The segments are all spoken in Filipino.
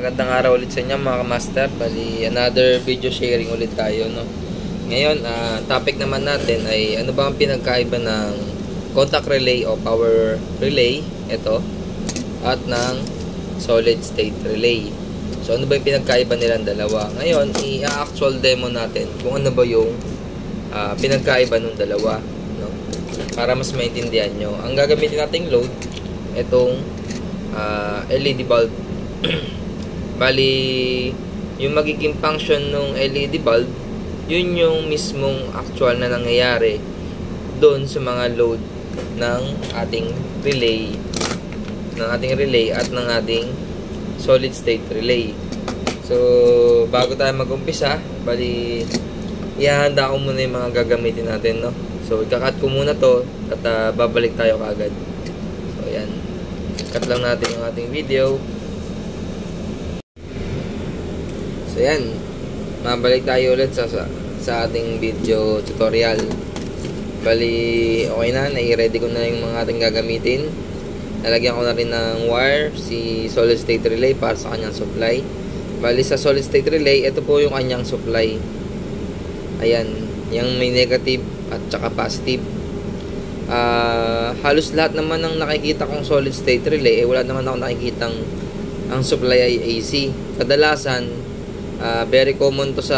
Magandang araw ulit sa inyo mga kamaster. Bali, another video sharing ulit tayo, no? Ngayon, topic naman natin ay ano ba ang pinagkaiba ng contact relay o power relay, ito, at ng solid state relay. So, ano ba yung pinagkaiba nilang dalawa? Ngayon, i-actual demo natin kung ano ba yung pinagkaiba ng dalawa, no? Para mas maintindihan nyo. Ang gagamitin nating load, itong LED bulb. Bali, yung magiging function ng LED bulb, yun yung mismong actual na nangyayari doon sa mga load ng ating relay at ng ating solid state relay. So, bago tayo mag-umpisa, bali, ihahanda ko muna yung mga gagamitin natin, no? So, ikakat ko muna to at babalik tayo kagad. So, ayan. Cut lang natin yung ating video. So, yan. Mabalik tayo ulit sa ating video tutorial. Bali, okay na. Nai-ready ko na yung mga ating gagamitin. Nalagyan ko na rin ng wire si solid state relay para sa kanyang supply. Bali, sa solid state relay, ito po yung kanyang supply. Ayan. Yung may negative at saka positive. Halos lahat naman ng nakikita kong solid state relay, wala naman ako nakikitang ang supply ay AC. Kadalasan, very common to sa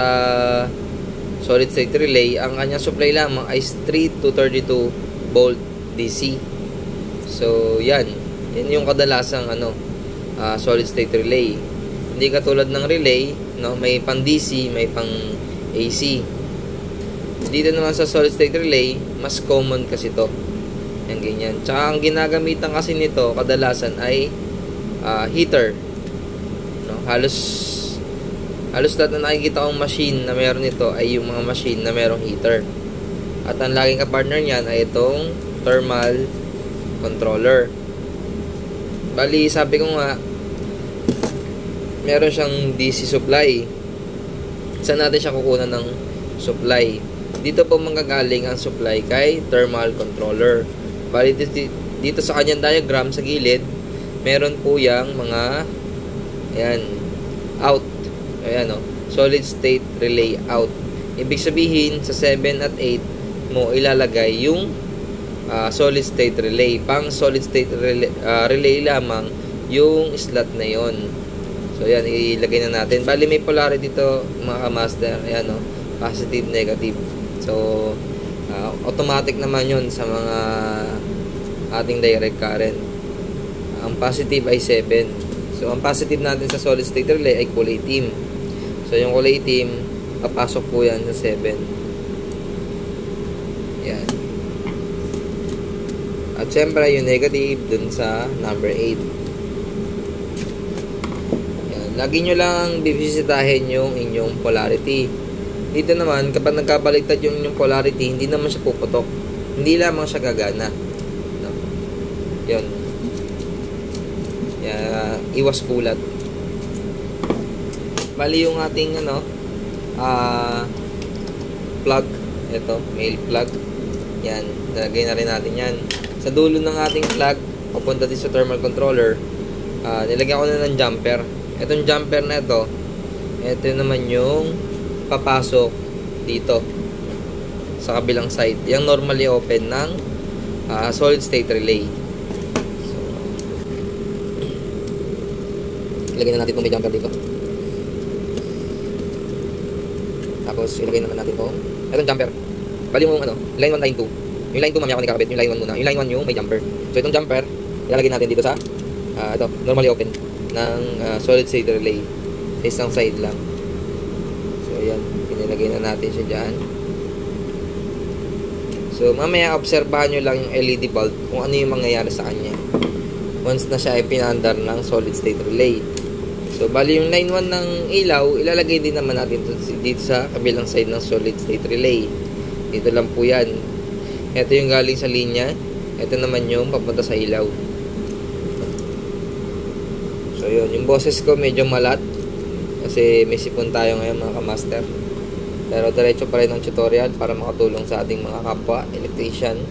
solid state relay, ang kanyang supply lamang ay 3 to 32 volt DC. So yan yung kadalasang solid state relay. Hindi katulad ng relay, no, may pang DC, may pang AC. Dito naman sa solid state relay, mas common kasi to. Yan, ganyan. Tsaka ang ginagamitan kasi nito kadalasan ay heater, no? Halos lahat na nakikita kong machine na meron nito ay yung mga machine na merong heater. At ang laging kapartner niyan ay itong thermal controller. Bali, sabi ko nga, meron siyang DC supply. Saan natin siya kukunan ng supply? Dito po manggagaling ang supply kay thermal controller. Bali, dito sa kanyang diagram sa gilid, meron po yang mga ayan, out. Ayan, solid state relay out. Ibig sabihin, sa 7 at 8 mo ilalagay yung solid state relay. Pang solid state relay lamang yung slot na yon. So, ayan, ilagay na natin. Bali, may polarity dito, mga kamaster. Ayan, positive, negative. So, automatic naman yon sa mga ating direct current. Ang positive ay 7. So, ang positive natin sa solid state relay ay kulay team. So, yung kulay itim, papasok po yan sa 7. Yan. At syempre, yung negative dun sa number 8. Yan. Lagi nyo lang bibisitahin yung inyong polarity. Dito naman, kapag nagkabaliktad yung inyong polarity, hindi naman siya puputok. Hindi lamang siya gagana. No? Yun. Iwas kulat. Bali yung ating plug, ito, male plug. Yan, nalagay na rin natin yan. Sa dulo ng ating plug, papunta din sa thermal controller, nilagyan ko na ng jumper. Itong jumper na ito naman yung papasok dito sa kabilang side. Yung normally open ng solid state relay. So, ilagay na natin itong may jumper dito. Tapos, ilagay naman natin ito. Itong jumper. Bali yung line 1, line 2. Yung line 2 mamaya ako nakakabit. Yung line 1 muna. Yung line 1 yung may jumper. So, itong jumper, ilalagay natin dito sa ito, normally open ng solid state relay. Sa isang side lang. So, ayan. Pinilagay na natin siya dyan. So, mamaya obserbahan nyo lang yung LED bulb kung ano yung mangyayari sa kanya once na siya ay pinaandar ng solid state relay. So, bali yung line 1 ng ilaw, ilalagay din naman natin dito sa kabilang side ng solid state relay. Dito lang po yan. Ito yung galing sa linya. Ito naman yung papunta sa ilaw. So, yun. Yung boses ko medyo malat. Kasi may sipon tayo ngayon mga kamaster. Pero diretso pa rin ang tutorial para makatulong sa ating mga kapwa electrician.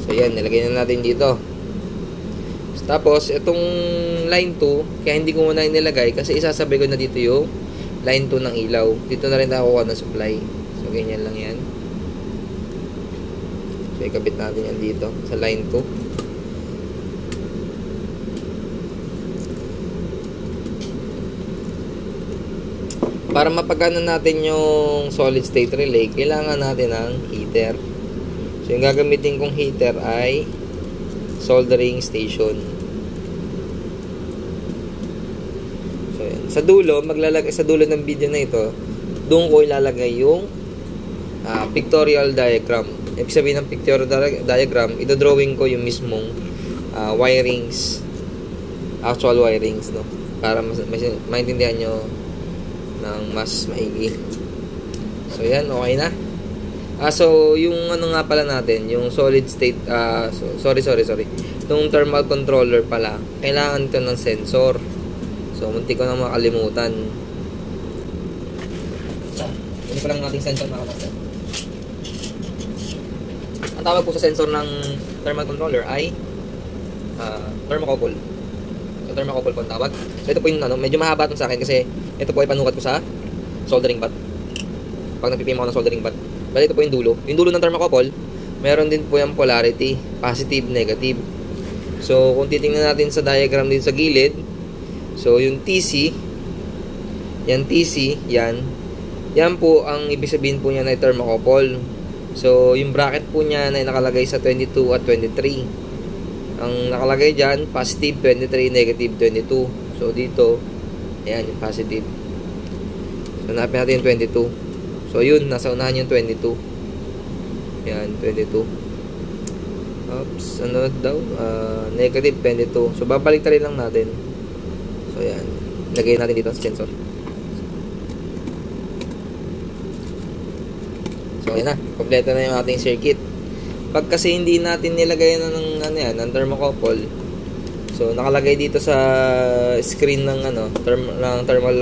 So, yan. Nilagay na natin dito. Tapos, itong line 2, kaya hindi ko muna nilagay kasi isasabay ko na dito yung line 2 ng ilaw. Dito na rin nakakuha ng supply. So, ganyan lang yan. So, ikabit natin yan dito sa line 2. Para mapagana natin yung solid state relay, kailangan natin ng heater. So, yung gagamitin kong heater ay soldering station. So, yan. Sa dulo, sa dulo ng video na ito, doon ko ilalagay yung pictorial diagram. Ibig sabihin ng pictorial diagram, ito-drawing ko yung mismong wirings, actual wirings, no? Para maintindihan nyo ng mas maigi. So, yan, okay na. So, yung ano nga pala natin, yung solid state, sorry. Itong thermal controller pala, kailangan ito ng sensor. So, munti ko na makalimutan. Hindi pa lang ating sensor mga kapatid. Ang tawag po sa sensor ng thermal controller ay thermocouple. So, thermocouple po ang tawag. So, ito po yung ano, medyo mahaba itong sa akin kasi ito po ay panukat ko sa soldering bat. Pag nagpipim ako ng soldering bat. Bali, ito po yung dulo. Yung dulo ng thermocouple, meron din po yung polarity, positive, negative. So, kung titingnan natin sa diagram din sa gilid, so, yung TC, yan po ang ibig sabihin po niya na thermocouple. So, yung bracket po niya na nakalagay sa 22 at 23. Ang nakalagay dyan, positive 23, negative 22. So, dito, ayan, yung positive. So, hanapin natin yung 22. So, yun, nasa unahan yung 22. Ayan, 22. Oops, ano daw? Negative 22. So, babalik rin lang natin. So, ayan. Lagay natin dito sa sensor. So, ayan na. Kompleto na yung ating circuit. Pag kasi hindi natin nilagay na ng thermocouple, so, nakalagay dito sa screen ng thermal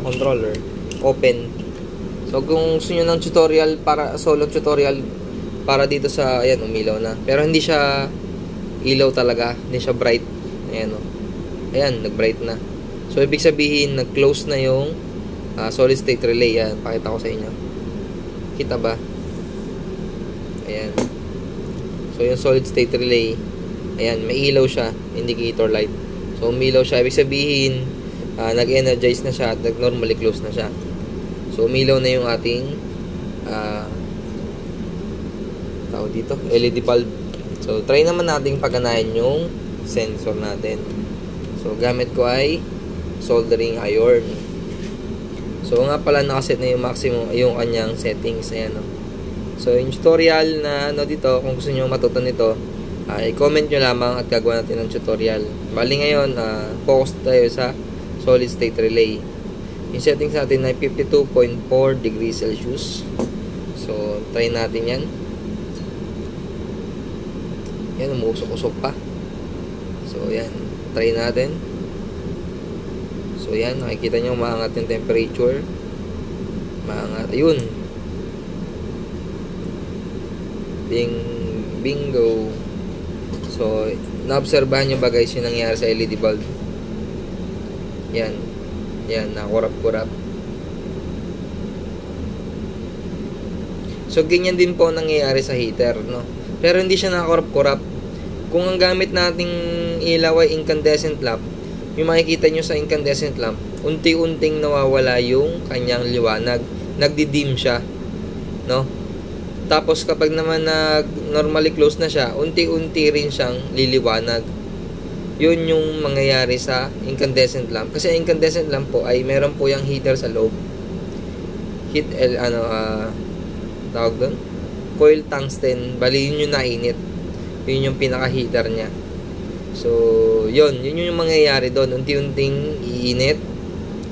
controller, open. So, kung gusto nyo ng tutorial, solo tutorial, para dito sa, ayan, umilaw na. Pero hindi siya ilaw talaga. Hindi siya bright. Ayan, ayan, nag-bright na. So, ibig sabihin, nag-close na yung solid state relay. Ayan, pakita ko sa inyo. Kita ba? Ayan. So, yung solid state relay, ayan, may ilaw siya, indicator light. So, umilaw siya. Ibig sabihin, nag-energize na siya at nag-normally close na siya. So, umilaw na yung ating tawag dito, LED bulb. So, try naman nating paganahin yung sensor natin. So, gamit ko ay soldering iron. So, nga pala nakaset na yung maximum, yung kanyang settings. Ayan, no? So, yung tutorial na dito, kung gusto nyo matuto nito, i-comment nyo lamang at gagawa natin ng tutorial. Bali ngayon, focus tayo sa solid state relay. Yung settings natin ay 52.4 degrees Celsius. So, try natin yan. Yan, umuusok-usok pa. So, yan. Try natin. So, yan. Nakikita nyo, maangat yung temperature. Maangat. Ayun. Bingo. So, naobserbahan nyo ba guys yung nangyari sa LED bulb? Yan. Yan, nakurap-kurap. So, ganyan din po nangyayari sa heater, no? Pero hindi siya nakakurap-kurap. Kung ang gamit nating ilaw ay incandescent lamp, yung makikita nyo sa incandescent lamp, unti-unting nawawala yung kanyang liwanag. Nagdi-dim siya, no? Tapos, kapag naman normally close na siya, unti-unti rin siyang liliwanag. Yun yung mangyayari sa incandescent lamp. Kasi incandescent lamp po ay meron po yung heater sa loob. Tawag doon? Coil tungsten. Bali, yun yung nainit. Yun yung pinaka-heater niya. So, yun yung mangyayari doon. Unti-unting iinit.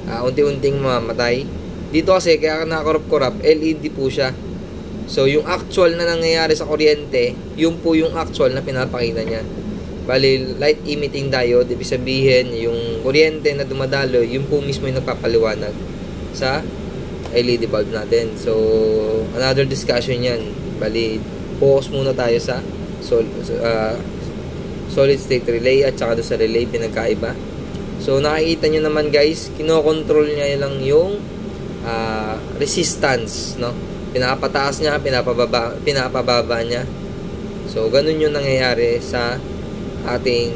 Unti-unting mamamatay. Dito kasi, kaya nakakurap-kurap, LED po siya. So, yung actual na nangyayari sa kuryente, yun po yung actual na pinapakita niya. Bali, light emitting diode, ibig sabihin, yung kuryente na dumadalo, yun po mismo yung nagpapaliwanag sa LED bulb natin. So, another discussion yan. Bali, focus muna tayo sa solid state relay at saka doon sa relay, pinagkaiba. So, nakikita nyo naman guys, kinokontrol niya lang yung resistance, no? Pinapataas niya, pinapababa niya. So, ganun yung nangyayari sa ating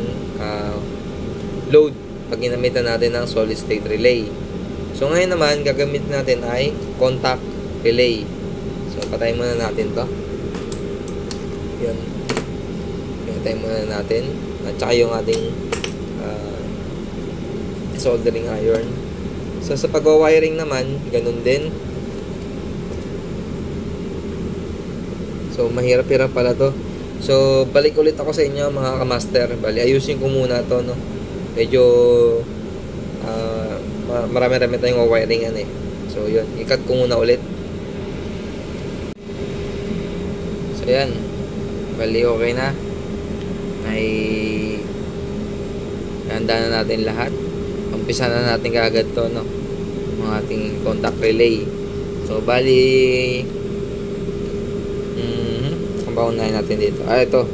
load pag ginamitan natin ng solid state relay. So, ngayon naman, gagamitin natin ay contact relay. So, patayin muna natin to. Yun. Patayin muna natin. At saka yung ating soldering iron. So, sa pag-wiring naman, ganun din. So, mahirap-hirap pala to. So, balik ulit ako sa inyo mga kamaster. Bali, ayusin ko muna to, no? Medyo marami-rami tayong wiring yan eh. So, yun. I-cut ko muna ulit. So, yan. Bali, okay na. Ay handa na natin lahat. Umpisa na natin kaagad to, no? Ang ating contact relay. So, bali paunahin natin dito. Ito.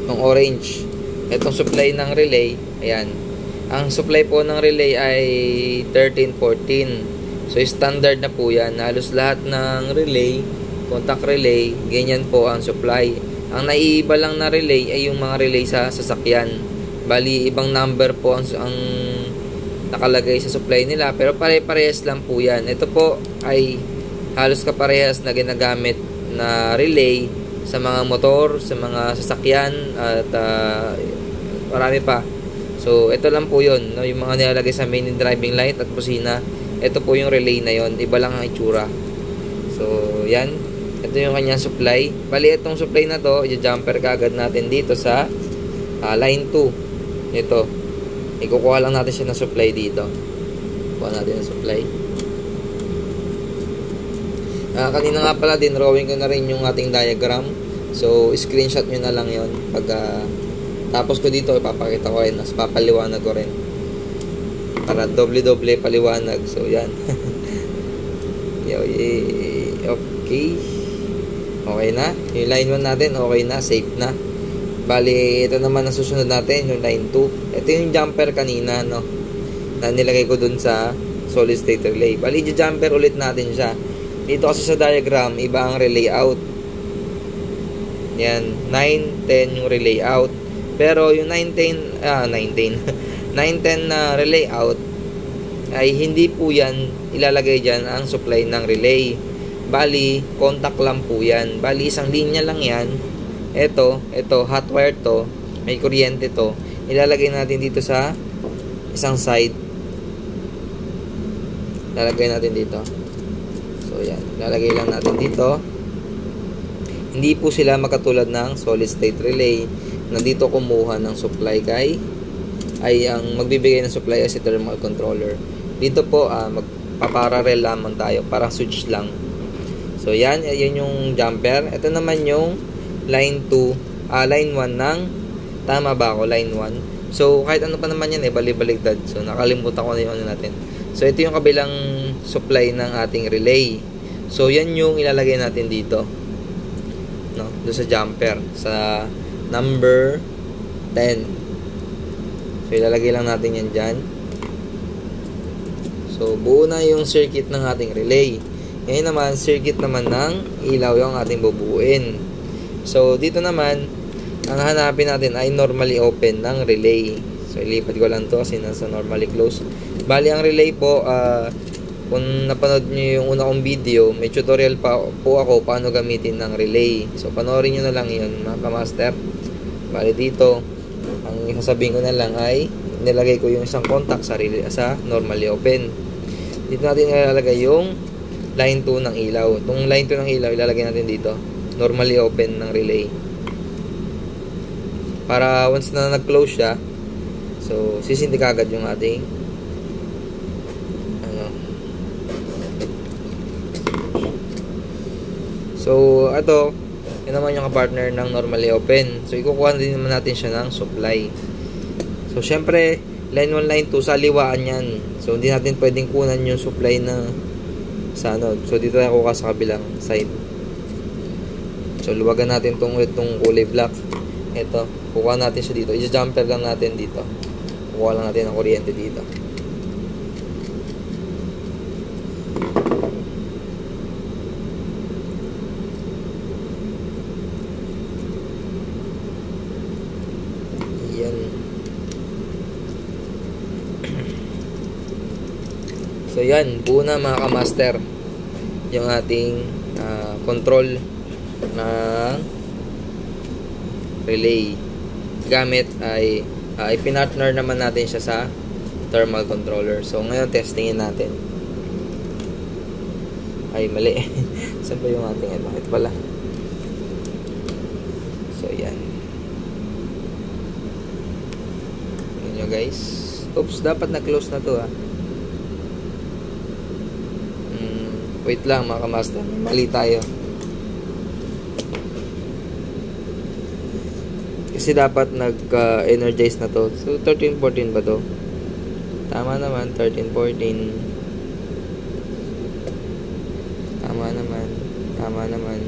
Yung orange. Itong supply ng relay. Ayan. Ang supply po ng relay ay 1314. So, standard na po yan. Halos lahat ng relay, contact relay, ganyan po ang supply. Ang naiiba lang na relay ay yung mga relay sa sasakyan. Bali, ibang number po ang nakalagay sa supply nila. Pero pare-parehas lang po yan. Ito po ay halos kaparehas na ginagamit na relay sa mga motor, sa mga sasakyan, at marami pa. So, ito lang po yun, no? Yung mga nilalagay sa main driving light at busina, ito po yung relay na yon. Iba lang ang itsura. So, yan. Ito yung kanyang supply. Bali, itong supply na to, i-jumper kagad natin dito sa line 2. Ito. Ikukuha lang natin siya ng supply dito. Kuha natin ng supply. Kanina nga pala, drawing ko na rin yung ating diagram. So, screenshot nyo na lang yon. Pag tapos ko dito, ipapakita ko rin. Mas papaliwanag ko rin. Para doble-doble paliwanag. So, yan. Okay. Okay na. Yung line 1 natin, okay na. Safe na. Bali, ito naman ang susunod natin, yung line 2. Ito yung jumper kanina, no? Na nilagay ko dun sa solid state relay. Bali, jumper ulit natin siya. Dito kasi sa diagram, iba ang relay out. Yan, 9, 10 yung relay out. Pero yung 9, 10 na relay out ay hindi po yan ilalagay dyan ang supply ng relay. Bali, contact lang po yan. Bali, isang linya lang yan. Ito, hot wire to. May kuryente to. Ilalagay natin dito sa isang side. Ilalagay natin dito. So, yan. Lalagay lang natin dito. Hindi po sila makatulad ng solid state relay na dito kumuha ng supply ay ang magbibigay ng supply ay si thermal controller. Dito po, magpaparallel lamang tayo. Parang switch lang. So, yan. Yan yung jumper. Ito naman yung line 2. Line 1 ng tama ba ako? Line 1. So, kahit ano pa naman yan, bali-baligtad. So, nakalimutan ko na yung ano natin. So, ito yung kabilang supply ng ating relay. So, yan yung ilalagay natin dito. No? Doon sa jumper. Sa number 10. So, ilalagay lang natin yan dyan. So, buo na yung circuit ng ating relay. Ngayon naman, circuit naman ng ilaw yung ating bubuuin. So, dito naman, ang hanapin natin ay normally open ng relay. So, ilipat ko lang to kasi nasa normally close. Bali, ang relay po, kung napanood nyo yung una kong video, may tutorial pa po ako paano gamitin ng relay. So, panoorin nyo na lang yun, mga kamaster. Bali, dito, ang sasabihin ko na lang ay nilagay ko yung isang contact sa relay, sa normally open. Dito natin ilalagay yung line 2 ng ilaw. Itong line 2 ng ilaw, ilalagay natin dito. Normally open ng relay. Para once na nag-close siya, so, sisindi kagad yung ating so, ito, yun naman yung partner ng normally open. So, ikukuha din naman natin siya ng supply. So, syempre, line 1, line 2, sa liwaan yan. So, hindi natin pwedeng kunan yung supply na sa ano. So, dito tayo kukuha sa kabilang side. So, luwagan natin itong kulay black. Ito. Kukuha natin siya dito. I-jumper lang natin dito. Kukuha lang natin ang kuryente dito. Yan. So yan, buo na mga kamaster yung ating control ng relay. Gamit ay ipinartner naman natin siya sa thermal controller. So ngayon testingin natin. Ay mali. Saan ba yung ating bakit pala? So yan. Tingnan nyo guys. Oops, dapat na-close na to Wait lang mga kamaster. Mali tayo. Kasi dapat nag-energize na to. So 13-14 ba to? Tama naman. 13-14. Tama naman.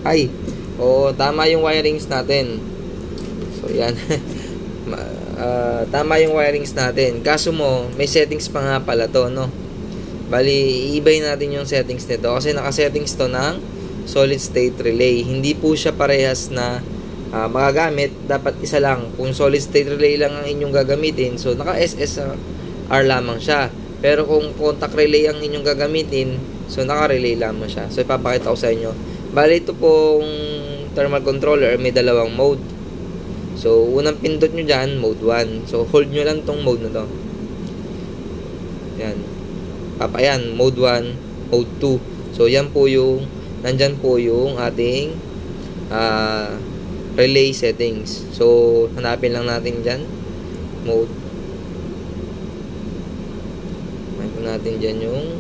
Ay! Oo, tama yung wirings natin. So yan. Tama yung wirings natin. Kaso mo, may settings pa nga pala to, no? Bali, iibay natin yung settings nito kasi naka-settings to ng solid state relay. Hindi po siya parehas na magagamit. Dapat isa lang. Kung solid state relay lang ang inyong gagamitin, so naka-SSR lamang siya. Pero kung contact relay ang inyong gagamitin, so naka-relay lamang siya. So ipapakita ko sa inyo. Bali, ito pong thermal controller may dalawang mode. So unang pindot nyo dyan, mode 1. So hold nyo lang tong mode na to. Yan. Papayan, mode 1, mode 2. So, yan po yung, nandyan po yung ating relay settings. So, hanapin lang natin dyan. Mode. Hanapin natin dyan yung,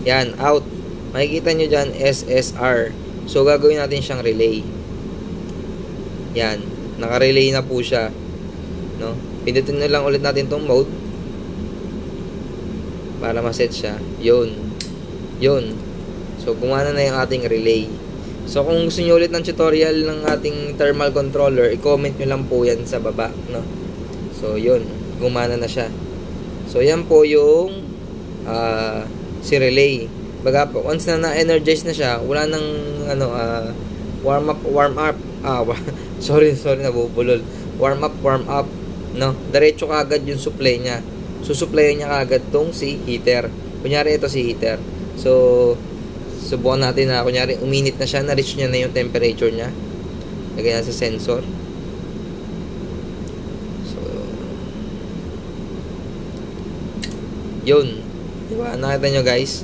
yan, out. Makikita nyo dyan, SSR. So, gagawin natin siyang relay. Yan. Naka-relay na po siya. No? Pindutin na lang ulit natin tong mode. Para ma-set siya. Yun. So, gumana na yung ating relay. So, kung gusto nyo ulit ng tutorial ng ating thermal controller, i-comment nyo lang po yan sa baba, no? So, yun. Gumana na siya. So, yan po yung si relay. Baga po, once na na-energize na siya, wala nang warm up. Sorry, nabubulol. Warm up, no? Diretso kaagad yung supply niya. Susuplayan niya kagad tong si heater. Kunyari ito si heater. So, subukan natin na kunyari uminit na siya, na-reach niya na yung temperature niya. Lagyan na sa sensor. So, yun. Diba? Nakita nyo guys?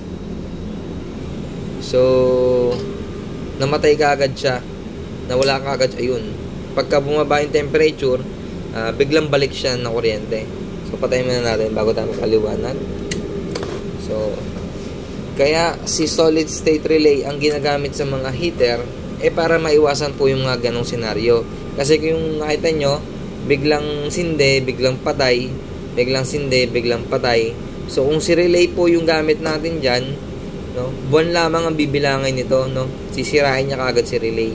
So, namatay kagad siya. Nawala kagad. Ayun. Pagka bumaba yung temperature, biglang balik siya ng kuryente. So, patayin muna natin bago tayo makaliwanag. So, kaya si solid state relay ang ginagamit sa mga heater para maiwasan po yung mga ganong senaryo. Kasi kung nakita nyo, biglang sinde, biglang patay, biglang sinde, biglang patay. So, kung si relay po yung gamit natin dyan, no, buwan lamang ang bibilangin nito, no? Sisirain niya kagad si relay.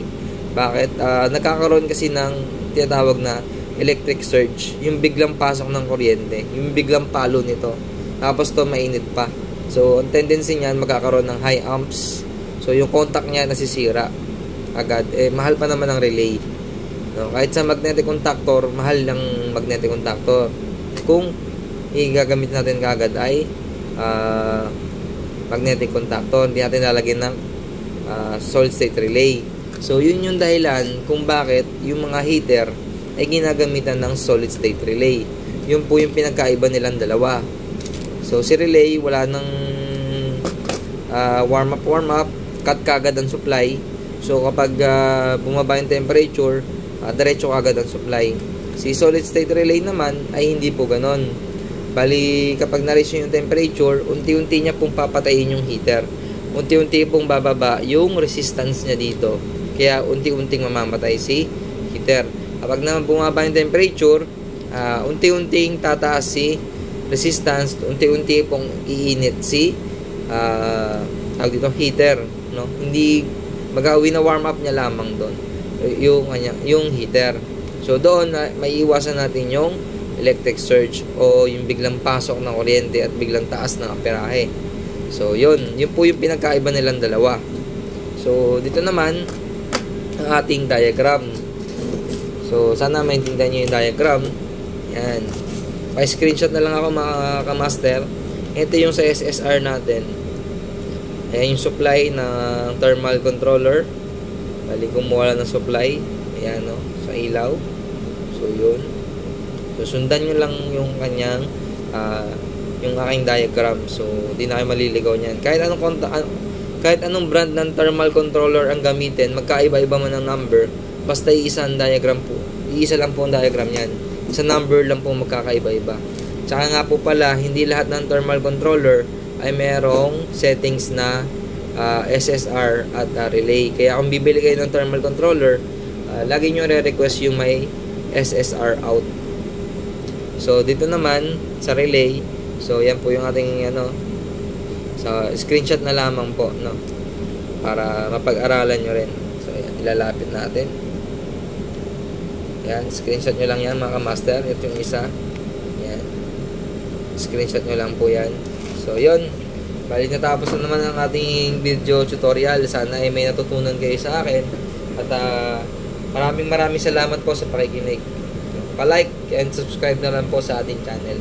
Bakit? Nagkakaroon kasi ng tinatawag na electric surge, yung biglang pasok ng kuryente, yung biglang palo nito, tapos to mainit pa. So, ang tendency niyan, magkakaroon ng high amps. So, yung contact niya nasisira agad. Mahal pa naman ang relay. No? Kahit sa magnetic contactor, mahal ng magnetic contactor. Kung igagamit natin kagad ay magnetic contactor, hindi natin lalagyan ng solid state relay. So, yun yung dahilan kung bakit yung mga heater ay ginagamitan ng solid state relay. Yun po yung pinagkaiba nilang dalawa. So, si relay, wala nang warm up, cut kagad ang supply. So, kapag bumaba yung temperature, diretso kagad ang supply. Si solid state relay naman ay hindi po ganon. Bali, kapag na-reach yung temperature, unti-unti niya pong papatayin yung heater. Unti-unti pong bababa yung resistance niya dito. Kaya, unti-unting mamamatay si heater. Kapag na bumaba yung temperature, unti-unting tataas si resistance, unti-unti pong iinit si heater, no? Hindi mag-awi na warm up niya lamang doon yung heater. So doon may iwasan natin yung electric surge o yung biglang pasok ng kuryente at biglang taas ng amperahe. So yun po yung pinagkaiba nilang dalawa. So dito naman ang ating diagram. So sana maintindihan niyo yung diagram. Yan. Pa-screenshot na lang ako mga kamaster. Ito yung sa SSR natin. Ayan yung supply ng thermal controller. Bali kumuha ng supply. Ayan o, sa ilaw. So yun. So sundan nyo lang yung kanyang yung aking diagram. So di na kayo maliligaw niyan. Kahit anong brand ng thermal controller ang gamitin, magkaiba-iba man ang number, basta iisa ang diagram po. Iisa lang po ang diagram niyan. Sa number lang po magkakaiba-iba. Tsaka nga po pala, hindi lahat ng thermal controller ay merong settings na SSR at relay. Kaya kung bibili kayo ng thermal controller, lagi nyo re-request yung may SSR out. So dito naman sa relay, so yan po yung ating sa screenshot na lamang po, no, para mapag-aralan nyo rin. So yan, ilalapit natin. Yan, screenshot nyo lang yan mga master. Ito yung isa. Yan, screenshot nyo lang po yan. So yun, bali natapos na naman ang ating video tutorial. Sana ay may natutunan kayo sa akin. At maraming salamat po sa pakikinig. Pa-like and subscribe na lang po sa ating channel.